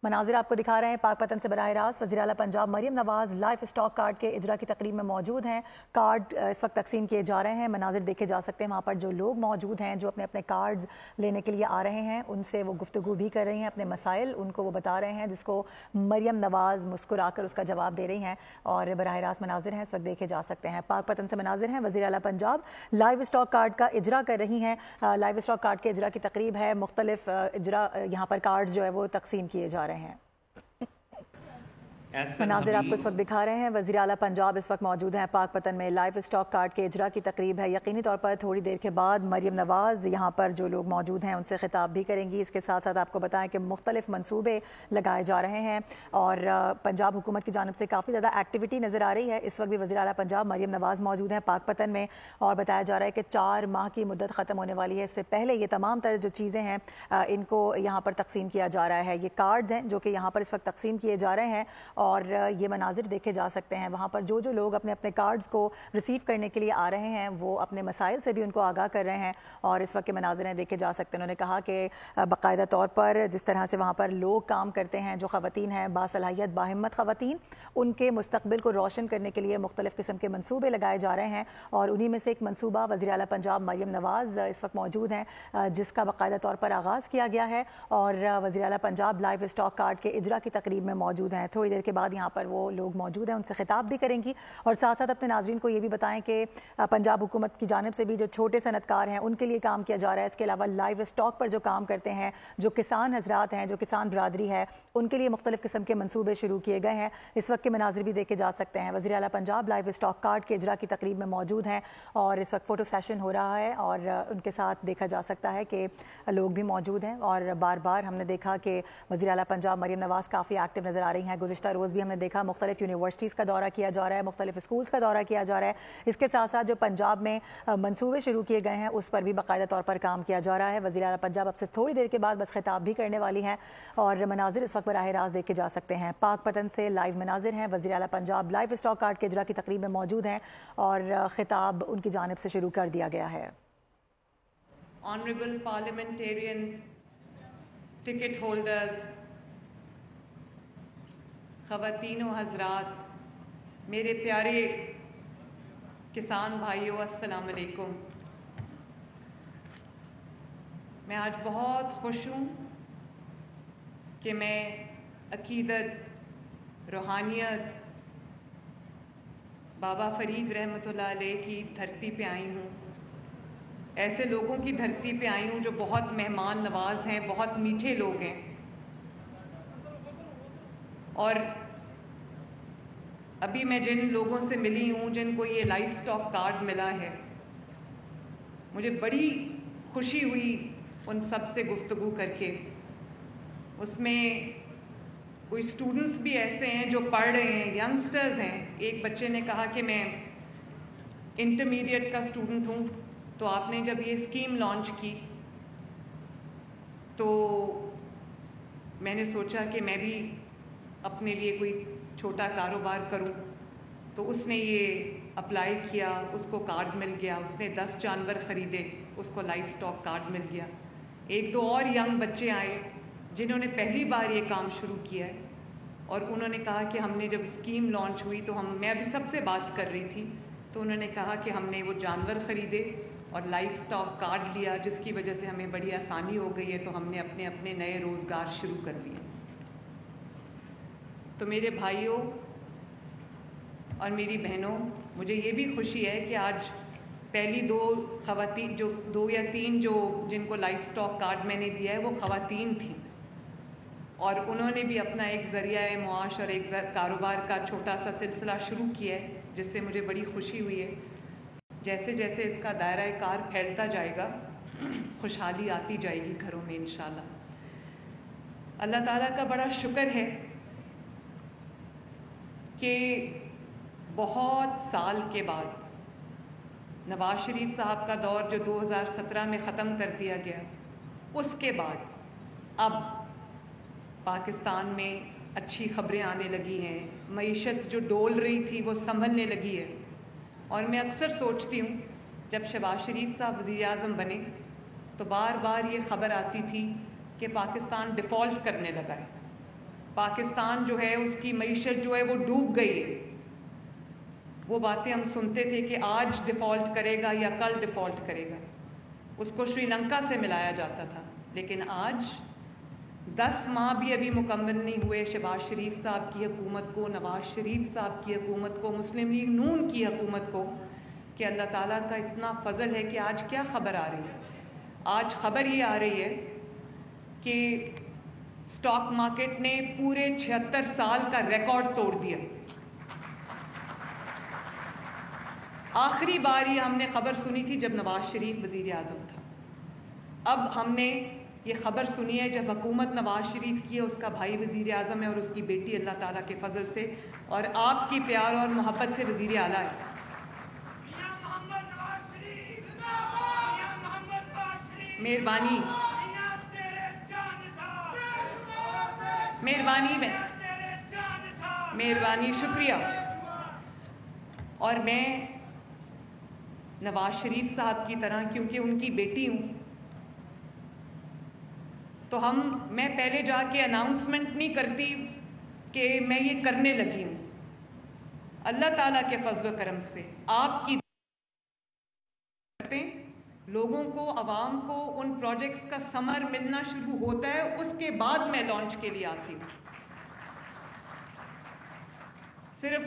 مناظر آپ کو دکھا رہے ہیں پاک پتن سے براہ راست۔ وزیر اعلیٰ Punjab Maryam Nawaz life stock card کے اجرا کی تقریب میں موجود ہیں۔ کارڈ اس وقت تقسیم کیے جا رہے ہیں، مناظر دیکھے جا سکتے ہیں۔ وہاں پر جو لوگ موجود ہیں جو اپنے اپنے کارڈز لینے کے لیے آ رہے ہیں ان سے وہ گفتگو بھی کر رہی ہیں، اپنے مسائل ان کو وہ بتا رہے ہیں، جس کو مریم نواز مسکرا کر اس کا جواب دے رہی ہیں، اور براہ راست مناظر ہیں اس وقت دیکھے جا سکتے ہیں۔ پاک پتن سے مناظر ہیں، وزیر اعلیٰ پنجاب لائف اسٹاک کارڈ کا اجرا کر رہی ہیں۔ لائف اسٹاک کارڈ کے اجرا کی تقریب ہے، مختلف اجرا یہاں پر کارڈز جو ہے وہ تقسیم کیے جا رہے ہیں۔ مناظر آپ کو اس وقت دکھا رہے ہیں، وزیر اعلیٰ پنجاب اس وقت موجود ہیں پاک پتن میں۔ لائف اسٹاک کارڈ کے اجرا کی تقریب ہے، یقینی طور پر تھوڑی دیر کے بعد مریم نواز یہاں پر جو لوگ موجود ہیں ان سے خطاب بھی کریں گی۔ اس کے ساتھ ساتھ آپ کو بتائیں کہ مختلف منصوبے لگائے جا رہے ہیں اور پنجاب حکومت کی جانب سے کافی زیادہ ایکٹیویٹی نظر آ رہی ہے۔ اس وقت بھی وزیر اعلیٰ پنجاب مریم نواز موجود ہیں پاک پتن میں، اور بتایا جا رہا ہے کہ 4 ماہ کی مدت ختم ہونے والی ہے، اس سے پہلے یہ تمام تر جو چیزیں ہیں ان کو یہاں پر تقسیم کیا جا رہا ہے۔ یہ کارڈز ہیں جو کہ یہاں پر اس وقت تقسیم کیے جا رہے ہیں، اور یہ مناظر دیکھے جا سکتے ہیں۔ وہاں پر جو لوگ اپنے اپنے کارڈز کو ریسیو کرنے کے لیے آ رہے ہیں وہ اپنے مسائل سے بھی ان کو آگاہ کر رہے ہیں، اور اس وقت کے مناظر ہیں دیکھے جا سکتے ہیں۔ انہوں نے کہا کہ باقاعدہ طور پر جس طرح سے وہاں پر لوگ کام کرتے ہیں، جو خواتین ہیں باصلاحیت باہمت خواتین، ان کے مستقبل کو روشن کرنے کے لیے مختلف قسم کے منصوبے لگائے جا رہے ہیں، اور انہی میں سے ایک منصوبہ وزیر اعلیٰ پنجاب مریم نواز اس وقت موجود ہیں جس کا باقاعدہ طور پر آغاز کیا گیا ہے، اور وزیر اعلیٰ پنجاب لائف اسٹاک کارڈ کے اجرا کی تقریب میں موجود ہیں۔ تھوڑی دیر کے بعد یہاں پر وہ لوگ موجود ہیں، ان سے خطاب بھی کریں گی، اور ساتھ ساتھ اپنے ناظرین کو یہ بھی بتائیں کہ پنجاب حکومت کی جانب سے بھی جو چھوٹے صنعت کار ہیں ان کے لیے کام کیا جا رہا ہے۔ اس کے علاوہ لائف اسٹاک پر جو کام کرتے ہیں، جو کسان حضرات ہیں، جو کسان برادری ہے، ان کے لیے مختلف قسم کے منصوبے شروع کیے گئے ہیں۔ اس وقت کے مناظر بھی دیکھے جا سکتے ہیں۔ وزیر اعلیٰ پنجاب لائف اسٹاک کارڈ کے اجرا کی تقریب میں موجود ہیں، اور اس وقت فوٹو سیشن ہو رہا ہے، اور ان کے ساتھ دیکھا جا سکتا ہے کہ لوگ بھی موجود ہیں، اور بار بار ہم نے دیکھا کہ وزیر اعلیٰ پنجاب مریم نواز کافی ایکٹیو نظر آ رہی ہیں۔ گزشتہ روز بھی ہم نے دیکھا مختلف یونیورسٹیز کا دورہ کیا جا رہا ہے، مختلف اسکولز کا دورہ کیا جا رہا ہے۔ اس کے ساتھ ساتھ جو پنجاب میں منصوبے شروع کیے گئے ہیں اس پر بھی باقاعدہ طور پر کام کیا جا رہا ہے۔ وزیر اعلیٰ پنجاب اب سے تھوڑی دیر کے بعد بس خطاب بھی کرنے والی ہیں، اور مناظر اس وقت براہ راست دیکھے جا سکتے ہیں۔ پاک پتن سے لائیو مناظر ہیں، وزیر اعلیٰ پنجاب لائف اسٹاک کارڈ کے اجرا کی تقریب میں موجود ہیں، اور خطاب ان کی جانب سے شروع کر دیا گیا ہے۔ Honorable parliamentarians, ticket holders, خواتین و حضرات، میرے پیارے کسان بھائیوں، السلام علیکم۔ میں آج بہت خوش ہوں کہ میں عقیدت، روحانیت، بابا فرید رحمۃ اللہ علیہ کی دھرتی پہ آئی ہوں، ایسے لوگوں کی دھرتی پہ آئی ہوں جو بہت مہمان نواز ہیں، بہت میٹھے لوگ ہیں، اور ابھی میں جن لوگوں سے ملی ہوں جن کو یہ لائف اسٹاک کارڈ ملا ہے، مجھے بڑی خوشی ہوئی ان سب سے گفتگو کر کے۔ اس میں کوئی اسٹوڈنٹس بھی ایسے ہیں جو پڑھ رہے ہیں، ینگسٹرز ہیں۔ ایک بچے نے کہا کہ میں انٹرمیڈیٹ کا اسٹوڈنٹ ہوں، تو آپ نے جب یہ اسکیم لانچ کی تو میں نے سوچا کہ میں بھی اپنے لیے کوئی چھوٹا کاروبار کروں، تو اس نے یہ اپلائی کیا، اس کو کارڈ مل گیا، اس نے 10 جانور خریدے، اس کو لائف اسٹاک کارڈ مل گیا۔ 1-2 اور ینگ بچے آئے جنہوں نے پہلی بار یہ کام شروع کیا ہے، اور انہوں نے کہا کہ ہم نے جب اسکیم لانچ ہوئی تو میں ابھی سب سے بات کر رہی تھی، تو انہوں نے کہا کہ ہم نے وہ جانور خریدے اور لائف اسٹاک کارڈ لیا، جس کی وجہ سے ہمیں بڑی آسانی ہو گئی ہے، تو ہم نے اپنے اپنے نئے روزگار شروع کر لیے۔ تو میرے بھائیوں اور میری بہنوں، مجھے یہ بھی خوشی ہے کہ آج پہلی 2 خواتین، جو 2 یا 3 جن کو لائف اسٹاک کارڈ میں نے دیا ہے، وہ خواتین تھیں، اور انہوں نے بھی اپنا ایک ذریعہ معاش اور ایک کاروبار کا چھوٹا سا سلسلہ شروع کیا ہے، جس سے مجھے بڑی خوشی ہوئی ہے۔ جیسے جیسے اس کا دائرہ کار پھیلتا جائے گا، خوشحالی آتی جائے گی گھروں میں انشاءاللہ۔ اللہ تعالیٰ کا بڑا شکر ہے کہ بہت سال کے بعد نواز شریف صاحب کا دور جو 2017 میں ختم کر دیا گیا، اس کے بعد اب پاکستان میں اچھی خبریں آنے لگی ہیں، معیشت جو ڈول رہی تھی وہ سنبھلنے لگی ہے، اور میں اکثر سوچتی ہوں جب شہباز شریف صاحب وزیر اعظم بنے تو بار بار یہ خبر آتی تھی کہ پاکستان ڈیفالٹ کرنے لگا ہے، پاکستان جو ہے اس کی معیشت جو ہے وہ ڈوب گئی ہے. وہ باتیں ہم سنتے تھے کہ آج ڈیفالٹ کرے گا یا کل ڈیفالٹ کرے گا, اس کو شری لنکا سے ملایا جاتا تھا. لیکن آج 10 ماہ بھی ابھی مکمل نہیں ہوئے شہباز شریف صاحب کی حکومت کو, نواز شریف صاحب کی حکومت کو, مسلم لیگ نون کی حکومت کو, کہ اللہ تعالیٰ کا اتنا فضل ہے کہ آج کیا خبر آ رہی ہے. آج خبر یہ آ رہی ہے کہ اسٹاک مارکیٹ نے پورے 76 سال کا ریکارڈ توڑ دیا. آخری بار یہ ہم نے خبر سنی تھی جب نواز شریف وزیر اعظم تھا. اب ہم نے یہ خبر سنی ہے جب حکومت نواز شریف کی ہے, اس کا بھائی وزیر اعظم ہے اور اس کی بیٹی اللہ تعالیٰ کے فضل سے اور آپ کی پیار اور محبت سے وزیر اعلیٰ ہے. مہربانی مہربانی شکریہ. اور میں نواز شریف صاحب کی طرح کیونکہ ان کی بیٹی ہوں تو میں پہلے جا کے اناؤنسمنٹ نہیں کرتی کہ میں یہ کرنے لگی ہوں. اللہ تعالیٰ کے فضل و کرم سے آپ کی لوگوں کو, عوام کو ان پروجیکٹس کا ثمر ملنا شروع ہوتا ہے, اس کے بعد میں لانچ کے لیے آتی ہوں. صرف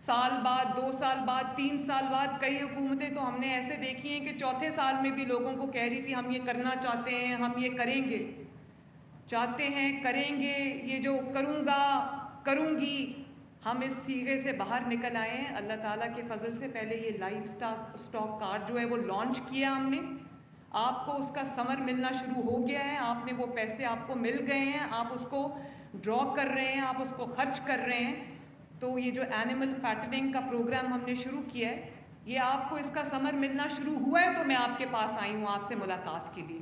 سال بعد, 2 سال بعد, 3 سال بعد, کئی حکومتیں تو ہم نے ایسے دیکھی ہیں کہ چوتھے سال میں بھی لوگوں کو کہہ رہی تھی ہم یہ کرنا چاہتے ہیں, ہم یہ کریں گے, چاہتے ہیں, کریں گے, یہ جو کروں گا, کروں گی. ہم اس سیغے سے باہر نکل آئے ہیں اللہ تعالیٰ کے فضل سے. پہلے یہ لائف اسٹاک کارڈ جو ہے وہ لانچ کیا ہم نے, آپ کو اس کا ثمر ملنا شروع ہو گیا ہے, آپ نے وہ پیسے آپ کو مل گئے ہیں, آپ اس کو ڈرا کر رہے ہیں, آپ اس کو خرچ کر رہے ہیں. تو یہ جو اینیمل فیٹننگ کا پروگرام ہم نے شروع کیا ہے, یہ آپ کو اس کا ثمر ملنا شروع ہوا ہے, تو میں آپ کے پاس آئی ہوں آپ سے ملاقات کے لیے.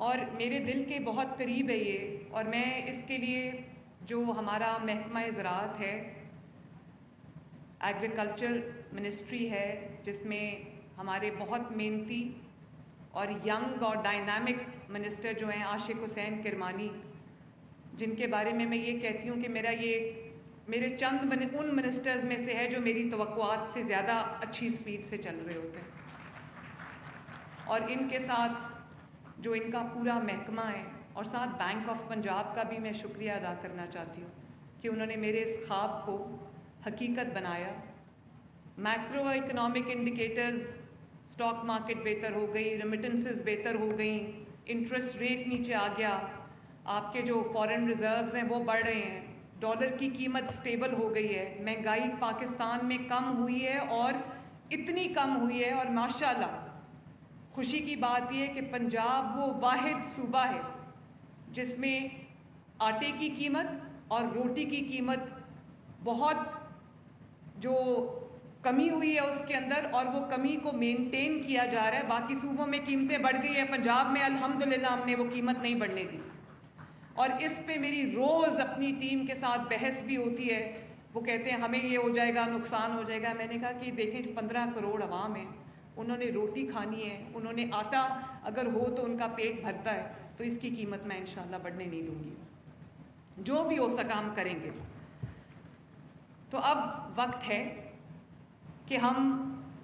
اور میرے دل کے بہت قریب ہے یہ, اور میں اس کے لیے جو ہمارا محکمہ زراعت ہے, ایگریکلچر منسٹری ہے, جس میں ہمارے بہت محنتی اور ینگ اور ڈائنامک منسٹر جو ہیں عاشق حسین کرمانی, جن کے بارے میں یہ کہتی ہوں کہ میرے چند ان منسٹرز میں سے ہے جو میری توقعات سے زیادہ اچھی سپیڈ سے چل رہے ہوتے ہیں. اور ان کے ساتھ جو ان کا پورا محکمہ ہے, اور ساتھ بینک آف پنجاب کا بھی میں شکریہ ادا کرنا چاہتی ہوں کہ انہوں نے میرے اس خواب کو حقیقت بنایا. Macro economic indicators, stock market بہتر ہو گئی, ریمیٹنسز بہتر ہو گئیں, انٹرسٹ ریٹ نیچے آ گیا, آپ کے جو فارن ریزروز ہیں وہ بڑھ رہے ہیں, ڈالر کی قیمت سٹیبل ہو گئی ہے, مہنگائی پاکستان میں کم ہوئی ہے, اور اتنی کم ہوئی ہے, اور ماشاءاللہ خوشی کی بات یہ ہے کہ پنجاب وہ واحد صوبہ ہے جس میں آٹے کی قیمت اور روٹی کی قیمت بہت جو کمی ہوئی ہے اس کے اندر, اور وہ کمی کو مینٹین کیا جا رہا ہے. باقی صوبوں میں قیمتیں بڑھ گئی ہیں, پنجاب میں الحمدللہ ہم نے وہ قیمت نہیں بڑھنے دی. اور اس پہ میری روز اپنی ٹیم کے ساتھ بحث بھی ہوتی ہے. وہ کہتے ہیں ہمیں یہ ہو جائے گا, نقصان ہو جائے گا. میں نے کہا کہ دیکھیں 15 کروڑ عوام ہیں, انہوں نے روٹی کھانی ہے, انہوں نے آٹا اگر ہو تو ان کا پیٹ بھرتا ہے, تو اس کی قیمت میں انشاءاللہ بڑھنے نہیں دوں گی. جو بھی ہو سکا ہم کریں گے. تو اب وقت ہے کہ ہم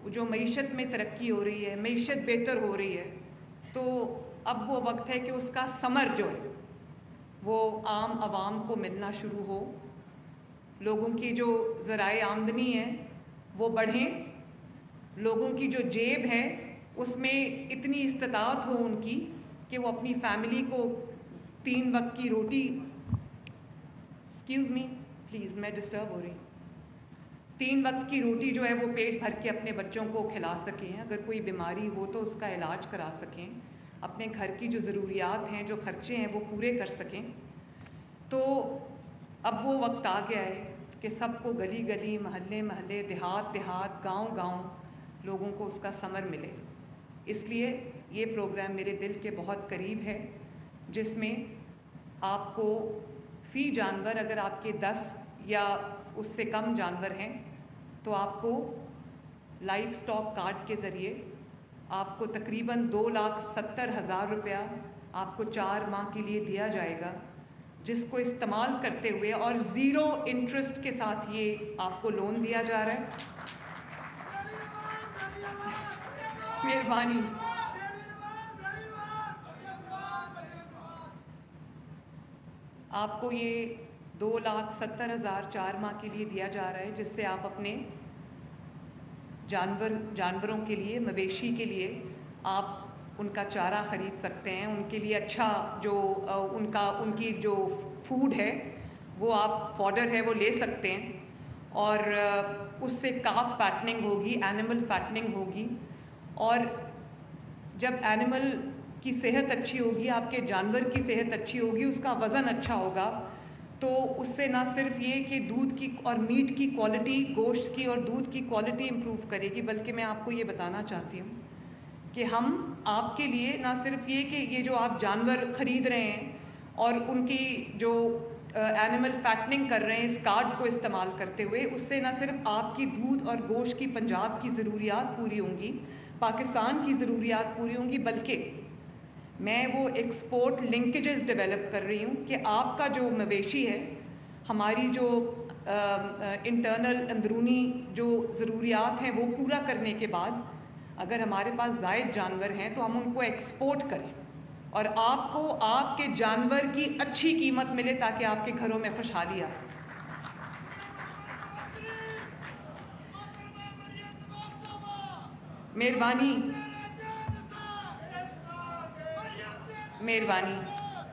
جو معیشت میں ترقی ہو رہی ہے, معیشت بہتر ہو رہی ہے, تو اب وہ وقت ہے کہ اس کا ثمر جو ہے وہ عام عوام کو ملنا شروع ہو. لوگوں کی جو ذرائع آمدنی ہے وہ بڑھیں, لوگوں کی جو جیب ہے اس میں اتنی استطاعت ہو ان کی کہ وہ اپنی فیملی کو 3 وقت کی روٹی, ایکسکیوز می پلیز میں ڈسٹرب ہو رہی ہوں, 3 وقت کی روٹی جو ہے وہ پیٹ بھر کے اپنے بچوں کو کھلا سکیں, اگر کوئی بیماری ہو تو اس کا علاج کرا سکیں, اپنے گھر کی جو ضروریات ہیں, جو خرچے ہیں وہ پورے کر سکیں. تو اب وہ وقت آ گیا ہے کہ سب کو گلی گلی, محلے محلے, دیہات دیہات, گاؤں گاؤں لوگوں کو اس کا ثمر ملے. اس لیے یہ پروگرام میرے دل کے بہت قریب ہے, جس میں آپ کو فی جانور, اگر آپ کے 10 یا اس سے کم جانور ہیں تو آپ کو لائف اسٹاک کارڈ کے ذریعے آپ کو تقریباً 2,70,000 روپیہ آپ کو 4 ماہ کے لیے دیا جائے گا، جس کو استعمال کرتے ہوئے اور 0 انٹرسٹ کے ساتھ یہ آپ کو لون دیا جا رہا ہے۔ مہربانی۔ آپ کو یہ 2,70,000 4 ماہ کے لیے دیا جا رہا ہے، جس سے آپ اپنے جانوروں کے لیے، مویشی کے لیے آپ ان کا چارہ خرید سکتے ہیں، ان کے لیے اچھا جو ان کی جو فوڈ ہے وہ آپ فوڈر ہے وہ لے سکتے ہیں، اور اس سے کاف فیٹننگ ہوگی، اینیمل فیٹننگ ہوگی، اور جب اینیمل کی صحت اچھی ہوگی، آپ کے جانور کی صحت اچھی ہوگی، اس کا وزن اچھا ہوگا، تو اس سے نہ صرف یہ کہ دودھ کی اور میٹ کی کوالٹی، گوشت کی اور دودھ کی کوالٹی امپروو کرے گی، بلکہ میں آپ کو یہ بتانا چاہتی ہوں کہ ہم آپ کے لیے نہ صرف یہ کہ یہ جو آپ جانور خرید رہے ہیں اور ان کی جو اینیمل فیٹننگ کر رہے ہیں اس کارڈ کو استعمال کرتے ہوئے، اس سے نہ صرف آپ کی دودھ اور گوشت کی پنجاب کی ضروریات پوری ہوں گی، پاکستان کی ضروریات پوری ہوں گی، بلکہ میں وہ ایکسپورٹ لنکیجز ڈیولپ کر رہی ہوں کہ آپ کا جو مویشی ہے، ہماری جو انٹرنل اندرونی جو ضروریات ہیں وہ پورا کرنے کے بعد اگر ہمارے پاس زائد جانور ہیں تو ہم ان کو ایکسپورٹ کریں اور آپ کو آپ کے جانور کی اچھی قیمت ملے تاکہ آپ کے گھروں میں خوشحالی آئے۔ مہربانی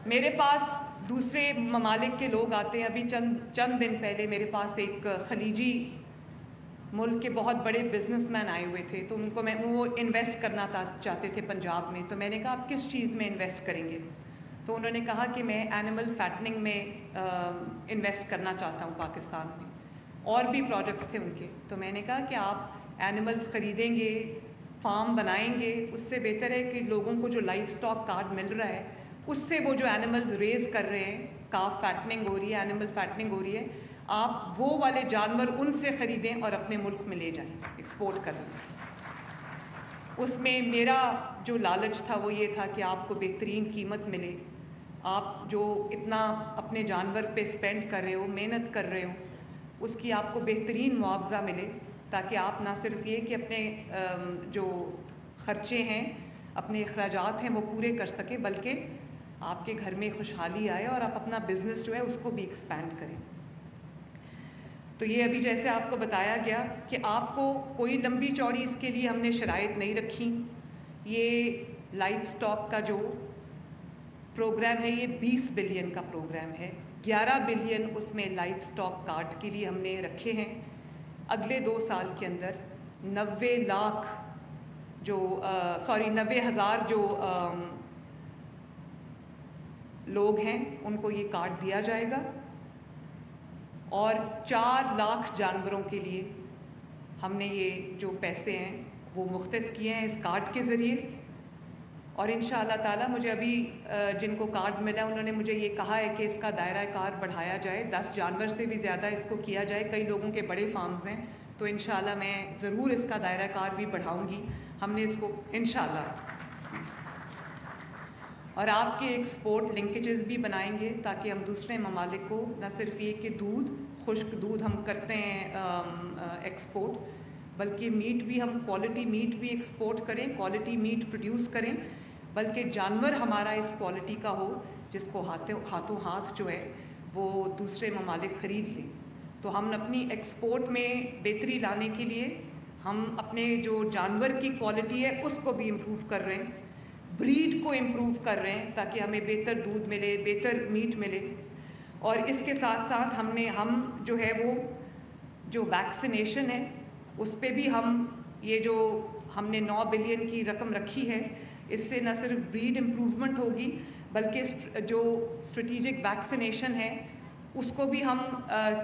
میرے پاس دوسرے ممالک کے لوگ آتے ہیں۔ ابھی چند دن پہلے میرے پاس ایک خلیجی ملک کے بہت بڑے بزنس مین آئے ہوئے تھے، تو ان کو وہ انویسٹ کرنا چاہتے تھے پنجاب میں، تو میں نے کہا آپ کس چیز میں انویسٹ کریں گے؟ تو انہوں نے کہا کہ میں اینیمل فیٹننگ میں انویسٹ کرنا چاہتا ہوں پاکستان میں، اور بھی پروجیکٹس تھے ان کے۔ تو میں نے کہا کہ آپ اینیملز خریدیں گے، فارم بنائیں گے، اس سے بہتر ہے کہ لوگوں کو جو لائف سٹاک کارڈ مل رہا ہے اس سے وہ جو اینیملز ریز کر رہے ہیں، کاف فیٹننگ ہو رہی ہے، اینیمل فیٹننگ ہو رہی ہے، آپ وہ والے جانور ان سے خریدیں اور اپنے ملک میں لے جائیں، ایکسپورٹ کر لیں۔ اس میں میرا جو لالچ تھا وہ یہ تھا کہ آپ کو بہترین قیمت ملے، آپ جو اتنا اپنے جانور پہ اسپینڈ کر رہے ہو، محنت کر رہے ہو، اس کی آپ کو بہترین معاوضہ ملے، تاکہ آپ نہ صرف یہ کہ اپنے جو خرچے ہیں، اپنے اخراجات ہیں وہ پورے کر سکیں، بلکہ آپ کے گھر میں خوشحالی آئے اور آپ اپنا بزنس جو ہے اس کو بھی ایکسپینڈ کریں۔ تو یہ ابھی جیسے آپ کو بتایا گیا کہ آپ کو کوئی لمبی چوڑی اس کے لیے ہم نے شرائط نہیں رکھی۔ یہ لائف سٹاک کا جو پروگرام ہے یہ 20 بلین کا پروگرام ہے، 11 بلین اس میں لائف سٹاک کارڈ کے لیے ہم نے رکھے ہیں۔ اگلے 2 سال کے اندر 90,000 جو لوگ ہیں ان کو یہ کارڈ دیا جائے گا، اور 4 لاکھ جانوروں کے لیے ہم نے یہ جو پیسے ہیں وہ مختص کیے ہیں اس کارڈ کے ذریعے۔ اور انشاءاللہ تعالی مجھے ابھی جن کو کارڈ ملا انہوں نے مجھے یہ کہا ہے کہ اس کا دائرہ کار بڑھایا جائے، 10 جانور سے بھی زیادہ اس کو کیا جائے۔ کئی لوگوں کے بڑے فارمز ہیں، تو انشاءاللہ میں ضرور اس کا دائرہ کار بھی بڑھاؤں گی۔ ہم نے اس کو انشاءاللہ، اور آپ کے ایکسپورٹ لنکیجز بھی بنائیں گے تاکہ ہم دوسرے ممالک کو نہ صرف یہ کہ دودھ، خشک دودھ ہم کرتے ہیں ایکسپورٹ، بلکہ میٹ بھی ہم کوالٹی میٹ بھی ایکسپورٹ کریں، کوالٹی میٹ پروڈیوس کریں، بلکہ جانور ہمارا اس کوالٹی کا ہو جس کو ہاتھوں ہاتھ جو ہے وہ دوسرے ممالک خرید لیں۔ تو ہم اپنی ایکسپورٹ میں بہتری لانے کے لیے ہم اپنے جو جانور کی کوالٹی ہے اس کو بھی امپروو کر رہے ہیں، بریڈ کو امپروو کر رہے ہیں تاکہ ہمیں بہتر دودھ ملے، بہتر میٹ ملے۔ اور اس کے ساتھ ساتھ ہم جو ہے وہ جو ویکسینیشن ہے اس پہ بھی ہم نے 9 بلین کی رقم رکھی ہے۔ اس سے نہ صرف بریڈ امپروومنٹ ہوگی بلکہ جو اسٹریٹجک ویکسینیشن ہے اس کو بھی ہم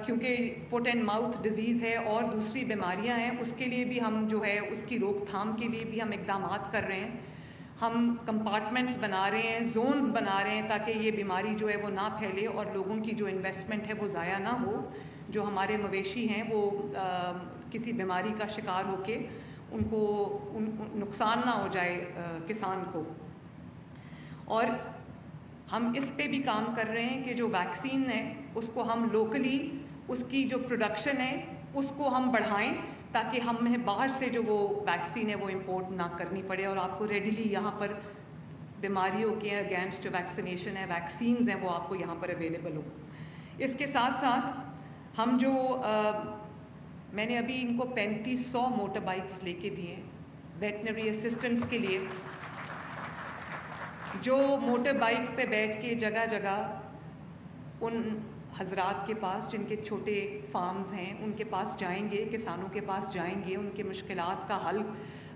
کیونکہ فٹ اینڈ ماؤتھ ڈیزیز ہے اور دوسری بیماریاں ہیں، اس کے لیے بھی ہم جو ہے اس کی روک تھام کے لیے بھی ہم اقدامات کر رہے ہیں۔ ہم کمپارٹمنٹس بنا رہے ہیں، زونز بنا رہے ہیں تاکہ یہ بیماری جو ہے وہ نہ پھیلے اور لوگوں کی جو انویسٹمنٹ ہے وہ ضائع نہ ہو، جو ہمارے مویشی ہیں وہ کسی بیماری کا شکار ہو کے ان کو نقصان نہ ہو جائے کسان کو۔ اور ہم اس پہ بھی کام کر رہے ہیں کہ جو ویکسین ہے اس کو ہم لوکلی اس کی جو پروڈکشن ہے اس کو ہم بڑھائیں تاکہ ہمیں باہر سے جو وہ ویکسین ہے وہ امپورٹ نہ کرنی پڑے اور آپ کو ریڈیلی یہاں پر بیماریوں کے اگینسٹ جو ویکسینیشن ہے ویکسینز ہیں وہ آپ کو یہاں پر اویلیبل ہو. اس کے ساتھ ساتھ ہم جو میں نے ابھی ان کو 3500 موٹر بائکس لے کے دیے ہیں ویٹنری اسسٹنٹس کے لیے, جو موٹر بائک پہ بیٹھ کے جگہ جگہ ان حضرات کے پاس جن کے چھوٹے فارمز ہیں ان کے پاس جائیں گے, کسانوں کے پاس جائیں گے, ان کے مشکلات کا حل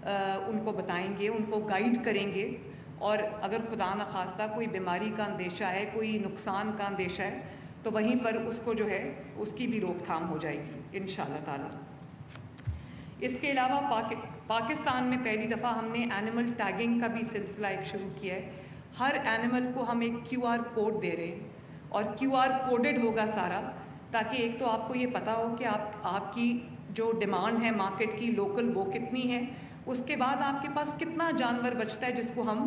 ان کو بتائیں گے, ان کو گائیڈ کریں گے, اور اگر خدا نخواستہ کوئی بیماری کا اندیشہ ہے, کوئی نقصان کا اندیشہ ہے تو وہیں پر اس کو جو ہے اس کی بھی روک تھام ہو جائے گی انشاءاللہ تعالی. اس کے علاوہ پاکستان میں پہلی دفعہ ہم نے اینیمل ٹیگنگ کا بھی سلسلہ ایک شروع کیا ہے. ہر اینیمل کو ہم ایک QR کوڈ دے رہے ہیں اور QR کوڈڈ ہوگا سارا, تاکہ ایک تو آپ کو یہ پتہ ہو کہ آپ کی جو ڈیمانڈ ہے مارکیٹ کی لوکل وہ کتنی ہے, اس کے بعد آپ کے پاس کتنا جانور بچتا ہے جس کو ہم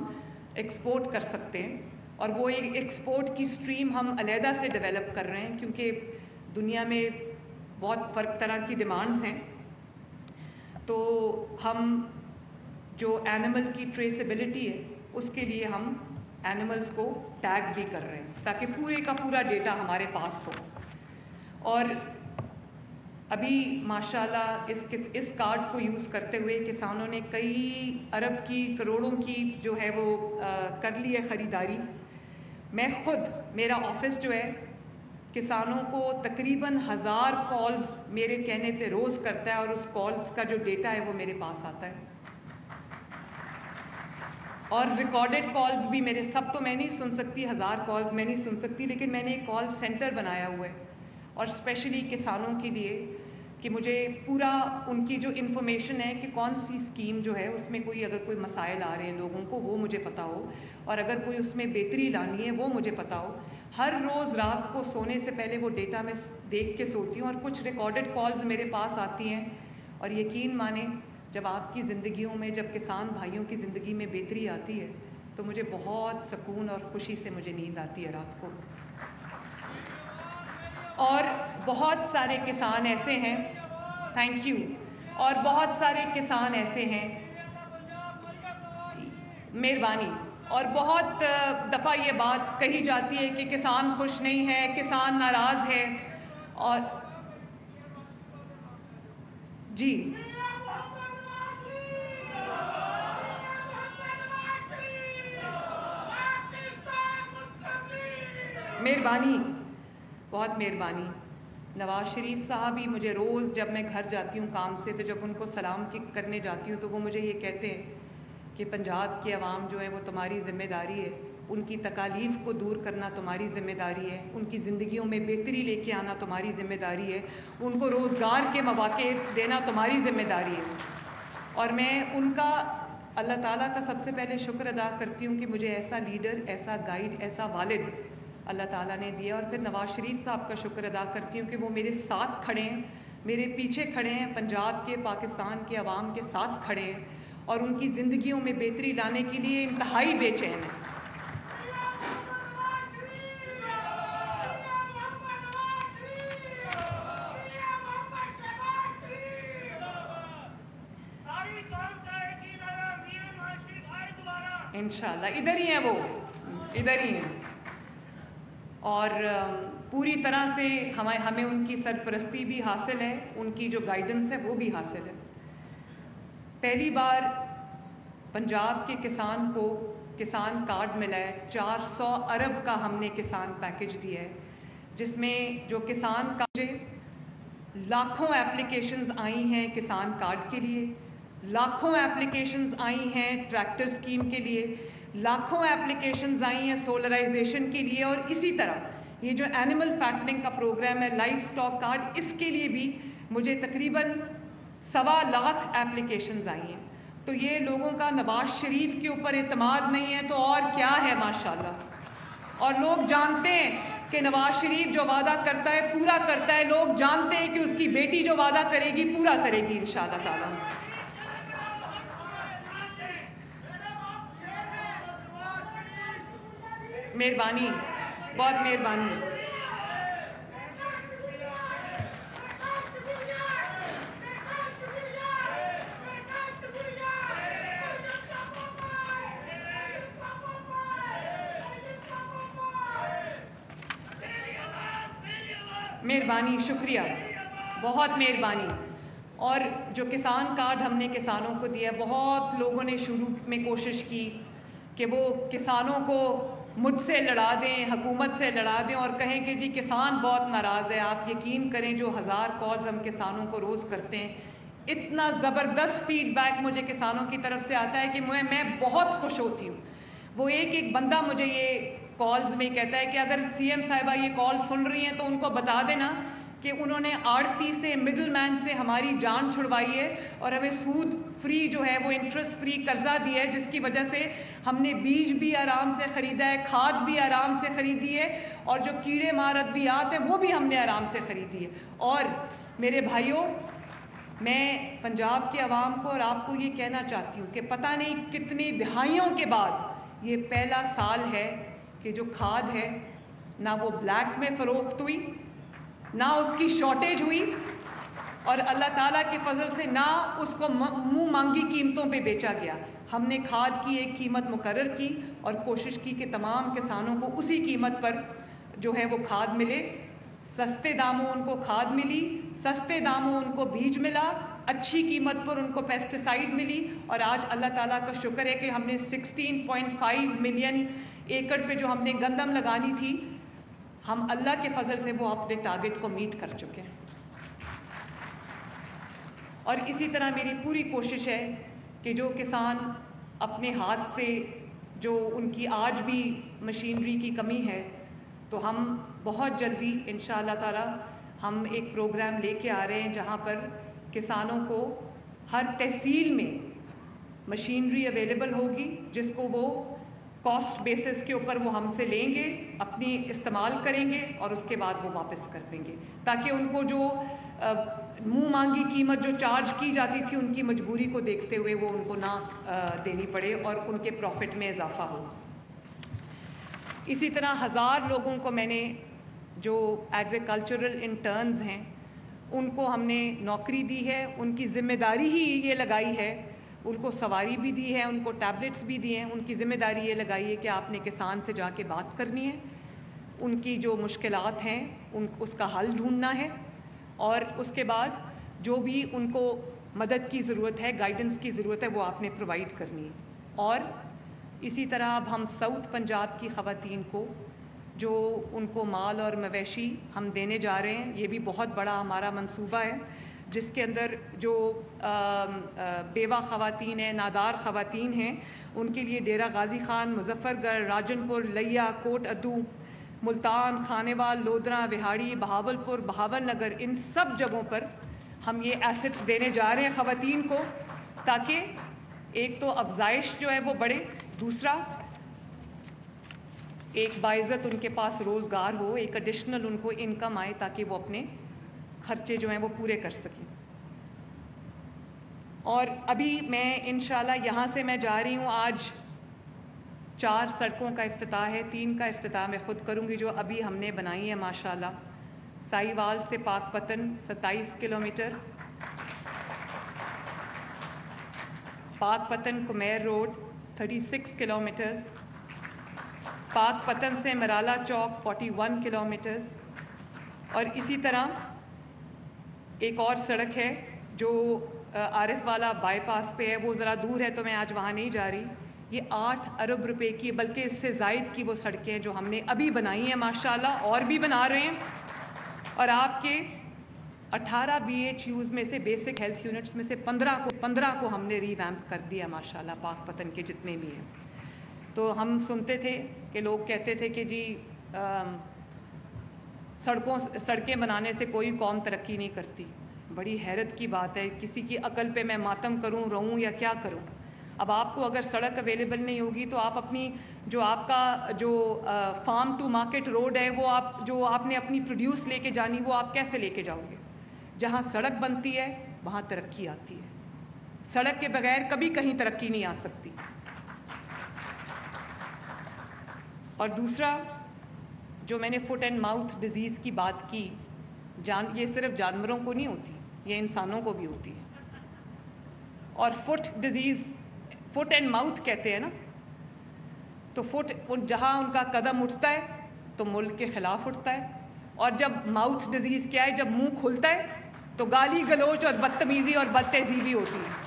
ایکسپورٹ کر سکتے ہیں, اور وہ ایک ایکسپورٹ کی سٹریم ہم علیحدہ سے ڈیولپ کر رہے ہیں کیونکہ دنیا میں بہت فرق طرح کی ڈیمانڈز ہیں. تو ہم جو اینیمل کی ٹریسیبلٹی ہے اس کے لیے ہم اینیملز کو ٹیگ بھی کر رہے ہیں تاکہ پورے کا پورا ڈیٹا ہمارے پاس ہو. اور ابھی ماشاءاللہ اس کارڈ کو یوز کرتے ہوئے کسانوں نے کئی ارب کی کروڑوں کی جو ہے وہ کر لی ہے خریداری. میں خود, میرا آفس جو ہے کسانوں کو تقریباً 1000 کالز میرے کہنے پہ روز کرتا ہے, اور اس کالز کا جو ڈیٹا ہے وہ میرے پاس آتا ہے, اور ریکارڈڈ کالز بھی میرے, سب تو میں نہیں سن سکتی, 1000 کالز میں نہیں سن سکتی, لیکن میں نے ایک کال سینٹر بنایا ہوا ہے اور اسپیشلی کسانوں کے لیے کہ مجھے پورا ان کی جو انفارمیشن ہے کہ کون سی اسکیم جو ہے اس میں کوئی اگر کوئی مسائل آ رہے ہیں لوگوں کو وہ مجھے پتہ ہو, اور اگر کوئی اس میں بہتری لانی ہے وہ مجھے پتہ ہو. ہر روز رات کو سونے سے پہلے وہ ڈیٹا میں دیکھ کے سوتی ہوں, اور کچھ ریکارڈڈ کالز میرے پاس آتی ہیں, اور یقین مانیں جب آپ کی زندگیوں میں, جب کسان بھائیوں کی زندگی میں بہتری آتی ہے تو مجھے بہت سکون اور خوشی سے مجھے نیند آتی ہے رات کو. اور بہت سارے کسان ایسے ہیں, تھینک یو, اور بہت سارے کسان ایسے ہیں, مہربانی, اور بہت دفعہ یہ بات کہی جاتی ہے کہ کسان خوش نہیں ہے, کسان ناراض ہے, اور جی مہربانی, بہت مہربانی. نواز شریف صاحب ہی مجھے روز جب میں گھر جاتی ہوں کام سے تو جب ان کو سلام کرنے جاتی ہوں تو وہ مجھے یہ کہتے ہیں کہ پنجاب کے عوام جو ہے وہ تمہاری ذمہ داری ہے, ان کی تکالیف کو دور کرنا تمہاری ذمہ داری ہے, ان کی زندگیوں میں بہتری لے کے آنا تمہاری ذمہ داری ہے, ان کو روزگار کے مواقع دینا تمہاری ذمہ داری ہے. اور میں ان کا اللہ تعالیٰ کا سب سے پہلے شکر ادا کرتی ہوں کہ مجھے ایسا لیڈر, ایسا گائیڈ, ایسا والد اللہ تعالیٰ نے دیا, اور پھر نواز شریف صاحب کا شکر ادا کرتی ہوں کہ وہ میرے ساتھ کھڑے ہیں, میرے پیچھے کھڑے ہیں, پنجاب کے, پاکستان کے عوام کے ساتھ کھڑے ہیں, اور ان کی زندگیوں میں بہتری لانے کے لیے انتہائی بے چین ہیں. انشاءاللہ ادھر ہی ہیں وہ, ادھر ہی ہیں, اور پوری طرح سے ہمیں ان کی سرپرستی بھی حاصل ہے, ان کی جو گائیڈنس ہے وہ بھی حاصل ہے. پہلی بار پنجاب کے کسان کو کسان کارڈ ملا ہے, 400 ارب کا ہم نے کسان پیکج دیا ہے, جس میں جو کسان کا لاکھوں ایپلیکیشنز آئی ہیں کسان کارڈ کے لیے, لاکھوں ایپلیکیشنز آئی ہیں ٹریکٹر اسکیم کے لیے, لاکھوں ایپلیکیشنز آئی ہیں سولرائزیشن کے لیے, اور اسی طرح یہ جو اینیمل فیٹنگ کا پروگرام ہے لائف سٹاک کارڈ, اس کے لیے بھی مجھے تقریباً 1.25 لاکھ ایپلیکیشنز آئی ہیں. تو یہ لوگوں کا نواز شریف کے اوپر اعتماد نہیں ہے تو اور کیا ہے ماشاءاللہ. اور لوگ جانتے ہیں کہ نواز شریف جو وعدہ کرتا ہے پورا کرتا ہے, لوگ جانتے ہیں کہ اس کی بیٹی جو وعدہ کرے گی پورا کرے گی انشاءاللہ تعالیٰ. مہربانی، بہت مہربانی. مہربانی، شکریہ، بہت مہربانی. اور جو کسان کارڈ ہم نے کسانوں کو دیا، بہت لوگوں نے شروع میں کوشش کی کہ وہ کسانوں کو مجھ سے لڑا دیں، حکومت سے لڑا دیں اور کہیں کہ جی کسان بہت ناراض ہے. آپ یقین کریں جو 1000 کالز ہم کسانوں کو روز کرتے ہیں، اتنا زبردست فیڈ بیک مجھے کسانوں کی طرف سے آتا ہے کہ میں بہت خوش ہوتی ہوں. وہ ایک بندہ مجھے یہ کالز میں کہتا ہے کہ اگر سی ایم صاحبہ یہ کال سن رہی ہیں تو ان کو بتا دینا کہ انہوں نے آڑتی سے، مڈل مین سے ہماری جان چھڑوائی ہے اور ہمیں سود فری جو ہے وہ انٹرسٹ فری قرضہ دیا ہے، جس کی وجہ سے ہم نے بیج بھی آرام سے خریدا ہے، کھاد بھی آرام سے خریدی ہے اور جو کیڑے مار ادویات ہیں وہ بھی ہم نے آرام سے خریدی ہے. اور میرے بھائیوں، میں پنجاب کے عوام کو اور آپ کو یہ کہنا چاہتی ہوں کہ پتہ نہیں کتنی دہائیوں کے بعد یہ پہلا سال ہے کہ جو کھاد ہے نہ وہ بلیک میں فروخت ہوئی، نہ اس کی شارٹیج ہوئی اور اللہ تعالیٰ کے فضل سے نہ اس کو منہ مانگی قیمتوں پہ بیچا گیا. ہم نے کھاد کی ایک قیمت مقرر کی اور کوشش کی کہ تمام کسانوں کو اسی قیمت پر جو ہے وہ کھاد ملے. سستے داموں ان کو کھاد ملی، سستے داموں ان کو بیج ملا، اچھی قیمت پر ان کو پیسٹیسائیڈ ملی. اور آج اللہ تعالیٰ کا شکر ہے کہ ہم نے 16.5 ملین ایکڑ پہ جو ہم نے گندم لگانی تھی، ہم اللہ کے فضل سے وہ اپنے ٹارگٹ کو میٹ کر چکے ہیں. اور اسی طرح میری پوری کوشش ہے کہ جو کسان اپنے ہاتھ سے، جو ان کی آج بھی مشینری کی کمی ہے، تو ہم بہت جلدی انشاءاللہ تعالی ہم ایک پروگرام لے کے آ رہے ہیں جہاں پر کسانوں کو ہر تحصیل میں مشینری اویلیبل ہوگی، جس کو وہ کاسٹ بیسس کے اوپر وہ ہم سے لیں گے، اپنی استعمال کریں گے اور اس کے بعد وہ واپس کر دیں گے، تاکہ ان کو جو منہ مانگی قیمت جو چارج کی جاتی تھی ان کی مجبوری کو دیکھتے ہوئے وہ ان کو نہ دینی پڑے اور ان کے پروفٹ میں اضافہ ہو. اسی طرح 1000 لوگوں کو میں نے جو ایگریکلچرل انٹرنز ہیں ان کو ہم نے نوکری دی ہے. ان کی ذمہ داری ہی یہ لگائی ہے، ان کو سواری بھی دی ہے، ان کو ٹیبلٹس بھی دیے ہیں. ان کی ذمہ داری یہ لگائی ہے کہ آپ نے کسان سے جا کے بات کرنی ہے، ان کی جو مشکلات ہیں اس کا حل ڈھونڈنا ہے اور اس کے بعد جو بھی ان کو مدد کی ضرورت ہے، گائیڈنس کی ضرورت ہے، وہ آپ نے پرووائڈ کرنی ہے. اور اسی طرح اب ہم ساؤتھ پنجاب کی خواتین کو جو ان کو مال اور مویشی ہم دینے جا رہے ہیں، یہ بھی بہت بڑا ہمارا منصوبہ ہے، جس کے اندر جو بیوہ خواتین ہیں، نادار خواتین ہیں، ان کے لیے ڈیرہ غازی خان، مظفر گڑھ، راجن پور، لیا، کوٹ ادو، ملتان، خانیوال، لودھرا، وہاڑی، بہاول پور، بہاول نگر، ان سب جگہوں پر ہم یہ ایسٹس دینے جا رہے ہیں خواتین کو، تاکہ ایک تو افزائش جو ہے وہ بڑھے، دوسرا ایک باعزت ان کے پاس روزگار ہو، ایک ایڈیشنل ان کو انکم آئے تاکہ وہ اپنے خرچے جو ہیں وہ پورے کر سکیں. اور ابھی میں انشاءاللہ یہاں سے میں جا رہی ہوں، آج 4 سڑکوں کا افتتاح ہے، 3 کا افتتاح میں خود کروں گی جو ابھی ہم نے بنائی ہے ماشاءاللہ. سائیوال سے پاک پتن 27 کلومیٹر، پاک پتن کمیر روڈ 36 کلومیٹرز، پاک پتن سے مرالا چوک 41 کلومیٹرز. اور اسی طرح ایک اور سڑک ہے جو عارف والا بائی پاس پہ ہے، وہ ذرا دور ہے تو میں آج وہاں نہیں جا رہی. یہ 8 ارب روپے کی بلکہ اس سے زائد کی وہ سڑکیں جو ہم نے ابھی بنائی ہیں ماشاءاللہ، اور بھی بنا رہے ہیں. اور آپ کے 18 BHUs میں سے بیسک ہیلتھ یونٹس میں سے 15 کو ہم نے ریویمپ کر دیا ماشاءاللہ، پاک پتن کے جتنے بھی ہیں. تو ہم سنتے تھے کہ لوگ کہتے تھے کہ جی سڑکیں بنانے سے کوئی قوم ترقی نہیں کرتی. بڑی حیرت کی بات ہے، کسی کی عقل پہ میں ماتم کروں، رہوں یا کیا کروں. اب آپ کو اگر سڑک اویلیبل نہیں ہوگی تو آپ اپنی جو آپ کا جو فارم ٹو مارکیٹ روڈ ہے، وہ آپ نے اپنی پروڈیوس لے کے جانی، وہ آپ کیسے لے کے جاؤ گے؟ جہاں سڑک بنتی ہے وہاں ترقی آتی ہے. سڑک کے بغیر کبھی کہیں ترقی نہیں آ سکتی. اور دوسرا جو میں نے فٹ اینڈ ماؤتھ ڈیزیز کی بات کی، یہ صرف جانوروں کو نہیں ہوتی، یہ انسانوں کو بھی ہوتی ہے. اور foot disease, foot and mouth کہتے ہیں نا، تو فٹ جہاں ان کا قدم اٹھتا ہے تو ملک کے خلاف اٹھتا ہے، اور جب ماؤتھ ڈیزیز کیا ہے، جب منہ کھلتا ہے تو گالی گلوچ اور بدتمیزی اور بد تہذیبی ہوتی ہے.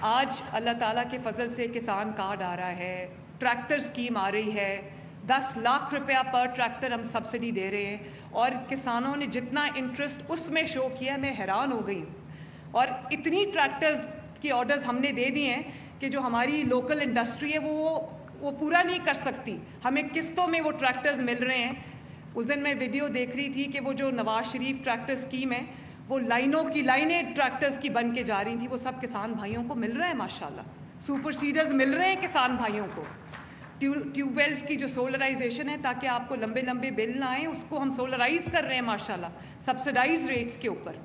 آج اللہ تعالیٰ کے فضل سے کسان کارڈ آ رہا ہے، ٹریکٹر اسکیم آ رہی ہے، 10 لاکھ روپیہ پر ٹریکٹر ہم سبسڈی دے رہے ہیں، اور کسانوں نے جتنا انٹرسٹ اس میں شو کیا میں حیران ہو گئی ہوں. اور اتنی ٹریکٹرز کی آرڈرز ہم نے دے دی ہیں کہ جو ہماری لوکل انڈسٹری ہے وہ پورا نہیں کر سکتی. ہمیں قسطوں میں وہ ٹریکٹرز مل رہے ہیں. اس دن میں ویڈیو دیکھ رہی تھی کہ وہ جو نواز شریف ٹریکٹر اسکیم ہے، وہ لائنوں کی لائنیں ٹریکٹرز کی بن کے جا رہی تھیں، وہ سب کسان بھائیوں کو مل رہے ہیں. ماشاءاللہ سپر سیڈرز مل رہے ہیں کسان بھائیوں کو. ٹیوب ویلز کی جو سولرائزیشن ہے تاکہ آپ کو لمبے لمبے بل نہ آئیں، اس کو ہم سولرائز کر رہے ہیں ماشاءاللہ سبسڈائز ریٹس کے اوپر.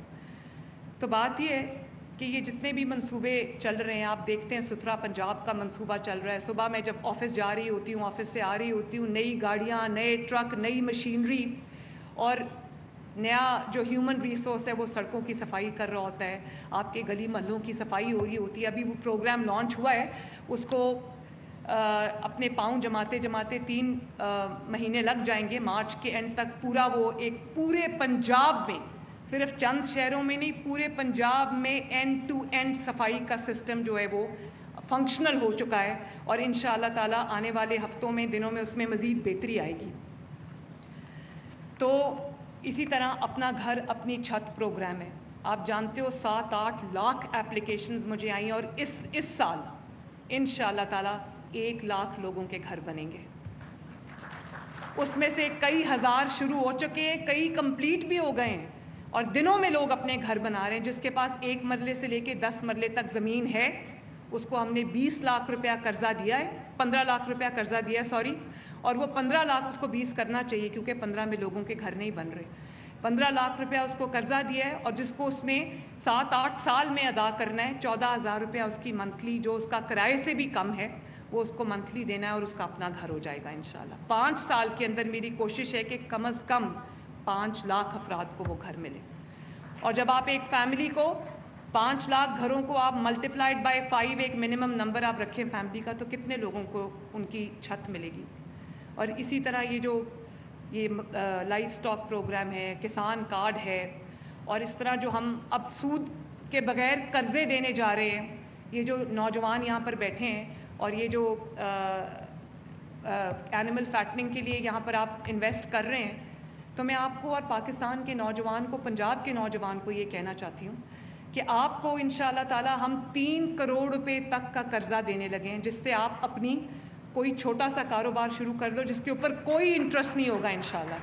تو بات یہ ہے کہ یہ جتنے بھی منصوبے چل رہے ہیں، آپ دیکھتے ہیں ستھرا پنجاب کا منصوبہ چل رہا ہے. صبح میں جب آفس جا رہی ہوتی ہوں، آفس سے آ رہی ہوتی ہوں، نئی گاڑیاں، نئے ٹرک، نئی مشینری اور نیا جو ہیومن ریسورس ہے وہ سڑکوں کی صفائی کر رہا ہوتا ہے، آپ کے گلی محلوں کی صفائی ہو رہی ہوتی ہے. ابھی وہ پروگرام لانچ ہوا ہے، اس کو اپنے پاؤں جماتے جماتے 3 مہینے لگ جائیں گے. مارچ کے اینڈ تک پورا وہ ایک پورے پنجاب میں، صرف چند شہروں میں نہیں، پورے پنجاب میں اینڈ ٹو اینڈ صفائی کا سسٹم جو ہے وہ فنکشنل ہو چکا ہے. اور انشاءاللہ تعالیٰ آنے والے ہفتوں میں، دنوں میں اس میں مزید بہتری آئے گی. تو اسی طرح اپنا گھر اپنی چھت پروگرام ہے. آپ جانتے ہو 7-8 لاکھ اپلیکیشنز مجھے آئیں، اور اس سال انشاءاللہ تعالیٰ 1 لاکھ لوگوں کے گھر بنیں گے. اس میں سے کئی ہزار شروع ہو چکے ہیں، کئی کمپلیٹ بھی ہو گئے ہیں، اور دنوں میں لوگ اپنے گھر بنا رہے ہیں. جس کے پاس 1 مرلے سے لے کے 10 مرلے تک زمین ہے، اس کو ہم نے 20 لاکھ روپیہ قرضہ دیا ہے، 15 لاکھ روپیہ قرضہ دیا ہے سوری، اور وہ 15 لاکھ اس کو 20 کرنا چاہیے کیونکہ 15 میں لوگوں کے گھر نہیں بن رہے. 15 لاکھ روپیہ اس کو قرضہ دیا ہے، اور جس کو اس نے 7-8 سال میں ادا کرنا ہے. 14,000 روپیہ اس کی منتھلی، جو اس کا کرائے سے بھی کم ہے، وہ اس کو منتھلی دینا ہے، اور اس کا اپنا گھر ہو جائے گا انشاءاللہ. 5 سال کے اندر میری کوشش ہے کہ کم از کم 5 لاکھ افراد کو وہ گھر ملے. اور جب آپ ایک فیملی کو 5 لاکھ گھروں کو آپ ملٹیپلائڈ بائی 5 ایک منیمم نمبر آپ رکھیں فیملی کا، تو کتنے لوگوں کو ان کی چھت ملے گی. اور اسی طرح یہ لائف سٹاک پروگرام ہے، کسان کارڈ ہے، اور اس طرح جو ہم اب سود کے بغیر قرضے دینے جا رہے ہیں. یہ جو نوجوان یہاں پر بیٹھے ہیں، اور یہ جو اینیمل فیٹنگ کے لیے یہاں پر آپ انویسٹ کر رہے ہیں، تو میں آپ کو اور پاکستان کے نوجوان کو، پنجاب کے نوجوان کو یہ کہنا چاہتی ہوں کہ آپ کو انشاءاللہ تعالی ہم 3 کروڑ روپے تک کا قرضہ دینے لگے ہیں، جس سے آپ اپنی کوئی چھوٹا سا کاروبار شروع کر دو، جس کے اوپر کوئی انٹرسٹ نہیں ہوگا انشاءاللہ.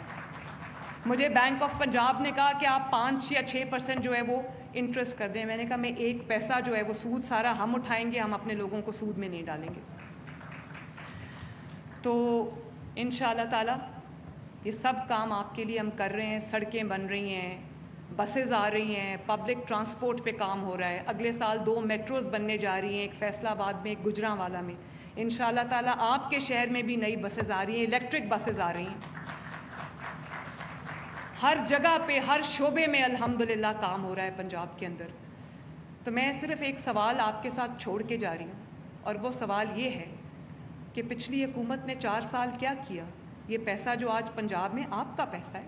مجھے بینک آف پنجاب نے کہا کہ آپ 5 یا 6% جو ہے وہ انٹرسٹ کر دیں. میں نے کہا میں 1 پیسہ جو ہے وہ سود سارا ہم اٹھائیں گے، ہم اپنے لوگوں کو سود میں نہیں ڈالیں گے. تو انشاءاللہ تعالی یہ سب کام آپ کے لیے ہم کر رہے ہیں. سڑکیں بن رہی ہیں، بسز آ رہی ہیں، پبلک ٹرانسپورٹ پہ کام ہو رہا ہے. اگلے سال 2 میٹروز بننے جا رہی ہیں، ایک فیصل آباد میں، ایک گجرانوالہ میں. انشاءاللہ تعالیٰ آپ کے شہر میں بھی نئی بسز آ رہی ہیں، الیکٹرک بسز آ رہی ہیں. ہر جگہ پہ، ہر شعبے میں الحمدللہ کام ہو رہا ہے پنجاب کے اندر. تو میں صرف ایک سوال آپ کے ساتھ چھوڑ کے جا رہی ہوں، اور وہ سوال یہ ہے کہ پچھلی حکومت نے 4 سال کیا کیا. یہ پیسہ جو آج پنجاب میں آپ کا پیسہ ہے،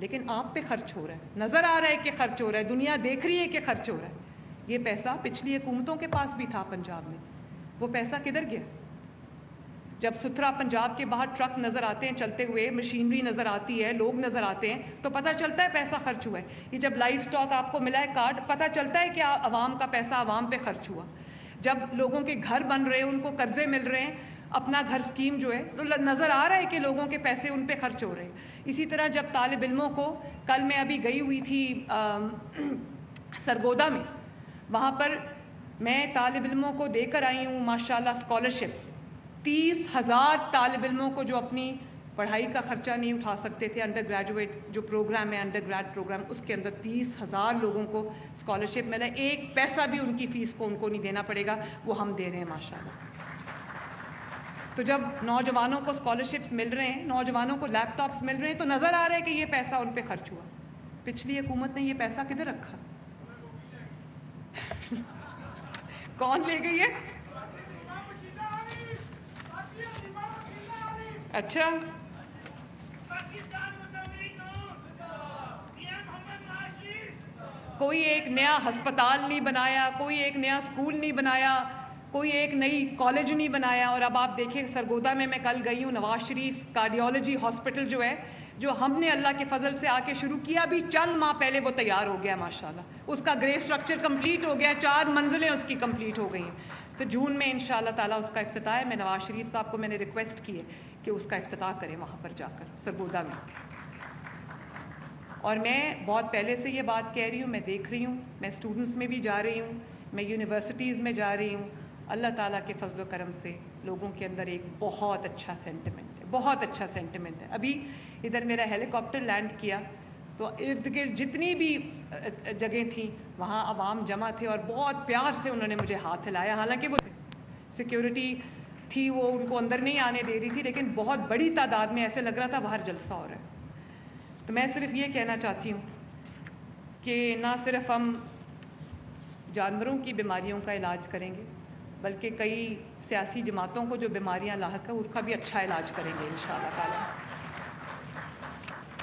لیکن آپ پہ خرچ ہو رہا ہے، نظر آ رہا ہے کہ خرچ ہو رہا ہے، دنیا دیکھ رہی ہے کہ خرچ ہو رہا ہے. یہ پیسہ پچھلی حکومتوں کے پاس بھی تھا پنجاب میں، وہ پیسہ کدھر گیا؟ جب ستھرا پنجاب کے باہر ٹرک نظر آتے ہیں چلتے ہوئے، مشینری نظر آتی ہے، لوگ نظر آتے ہیں، تو پتہ چلتا ہے پیسہ خرچ ہوا ہے. یہ جب لائف سٹاک آپ کو ملا ہے کارڈ، پتہ چلتا ہے کہ عوام کا پیسہ عوام پہ خرچ ہوا. جب لوگوں کے گھر بن رہے ہیں، ان کو قرضے مل رہے ہیں، اپنا گھر اسکیم جو ہے، تو نظر آ رہا ہے کہ لوگوں کے پیسے ان پہ خرچ ہو رہے ہیں. اسی طرح جب طالب علموں کو، کل میں ابھی گئی ہوئی تھی سرگودا میں، وہاں پر میں طالب علموں کو دے کر آئی ہوں ماشاءاللہ اسکالرشپس. 30,000 طالب علموں کو جو اپنی پڑھائی کا خرچہ نہیں اٹھا سکتے تھے، انڈر گریجویٹ جو پروگرام ہے، انڈر گریڈ پروگرام، اس کے اندر 30,000 لوگوں کو اسکالرشپ ملا. 1 پیسہ بھی ان کی فیس کو ان کو نہیں دینا پڑے گا، وہ ہم دے رہے ہیں ماشاءاللہ. تو جب نوجوانوں کو اسکالرشپس مل رہے ہیں, نوجوانوں کو لیپ ٹاپس مل رہے ہیں, تو نظر آ رہا ہے کہ یہ پیسہ ان پہ خرچ ہوا. پچھلی حکومت نے یہ پیسہ کدھر رکھا؟ کون لے گئی ہے؟ اچھا, کوئی ایک نیا ہسپتال نہیں بنایا, کوئی ایک نیا اسکول نہیں بنایا, کوئی ایک نئی کالج نہیں بنایا. اور اب آپ دیکھیں سرگودا میں کل گئی ہوں, نواز شریف کارڈیالوجی ہاسپٹل جو ہے, جو ہم نے اللہ کے فضل سے آ کے شروع کیا, ابھی چند ماہ پہلے وہ تیار ہو گیا ماشاءاللہ. اس کا گرے اسٹرکچر کمپلیٹ ہو گیا, 4 منزلیں اس کی کمپلیٹ ہو گئی ہیں. تو جون میں انشاءاللہ تعالیٰ اس کا افتتاح ہے. میں نواز شریف صاحب کو میں نے ریکویسٹ کی ہے کہ اس کا افتتاح کریں وہاں پر جا کر سرگودا میں. اور میں بہت پہلے سے یہ بات کہہ رہی ہوں, میں دیکھ رہی ہوں, میں اسٹوڈنٹس میں بھی جا رہی ہوں, میں یونیورسٹیز میں جا رہی ہوں. اللہ تعالیٰ کے فضل و کرم سے لوگوں کے اندر ایک بہت اچھا سینٹیمنٹ ہے, بہت اچھا سینٹیمنٹ ہے. ابھی ادھر میرا ہیلی کاپٹر لینڈ کیا تو ارد گرد جتنی بھی جگہیں تھیں وہاں عوام جمع تھے اور بہت پیار سے انہوں نے مجھے ہاتھ ہلایا. حالانکہ وہ سیکیورٹی تھی, وہ ان کو اندر نہیں آنے دے رہی تھی, لیکن بہت بڑی تعداد میں ایسے لگ رہا تھا باہر جلسہ ہو رہا ہے. تو میں صرف یہ کہنا چاہتی ہوں کہ نہ صرف ہم جانوروں کی بیماریوں کا علاج کریں گے, بلکہ کئی سیاسی جماعتوں کو جو بیماریاں لاحق ہیں ان کا بھی اچھا علاج کریں گے انشاءاللہ تعالی.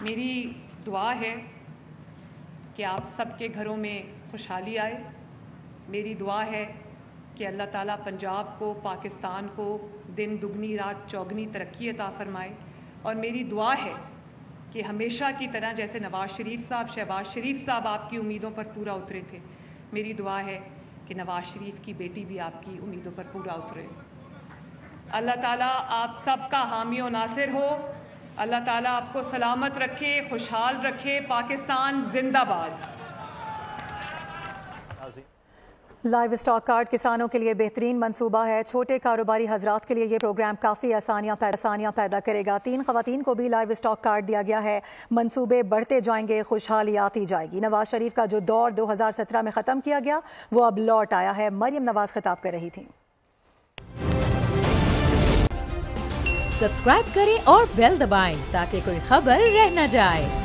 میری دعا ہے کہ آپ سب کے گھروں میں خوشحالی آئے. میری دعا ہے کہ اللہ تعالیٰ پنجاب کو, پاکستان کو دن دگنی رات چوگنی ترقی عطا فرمائے. اور میری دعا ہے کہ ہمیشہ کی طرح جیسے نواز شریف صاحب, شہباز شریف صاحب آپ کی امیدوں پر پورا اترے تھے, میری دعا ہے کہ نواز شریف کی بیٹی بھی آپ کی امیدوں پر پورا اترے. اللہ تعالیٰ آپ سب کا حامی و ناصر ہو. اللہ تعالیٰ آپ کو سلامت رکھے, خوشحال رکھے. پاکستان زندہ باد. لائیو اسٹاک کارڈ کسانوں کے لیے بہترین منصوبہ ہے. چھوٹے کاروباری حضرات کے لیے یہ پروگرام کافی آسانیاں پیدا کرے گا. 3 خواتین کو بھی لائیو اسٹاک کارڈ دیا گیا ہے. منصوبے بڑھتے جائیں گے, خوشحالی آتی جائے گی. نواز شریف کا جو دور 2017 میں ختم کیا گیا وہ اب لوٹ آیا ہے. مریم نواز خطاب کر رہی تھیں. سبسکرائب کریں اور بیل دبائیں تاکہ کوئی خبر رہ نہ جائے.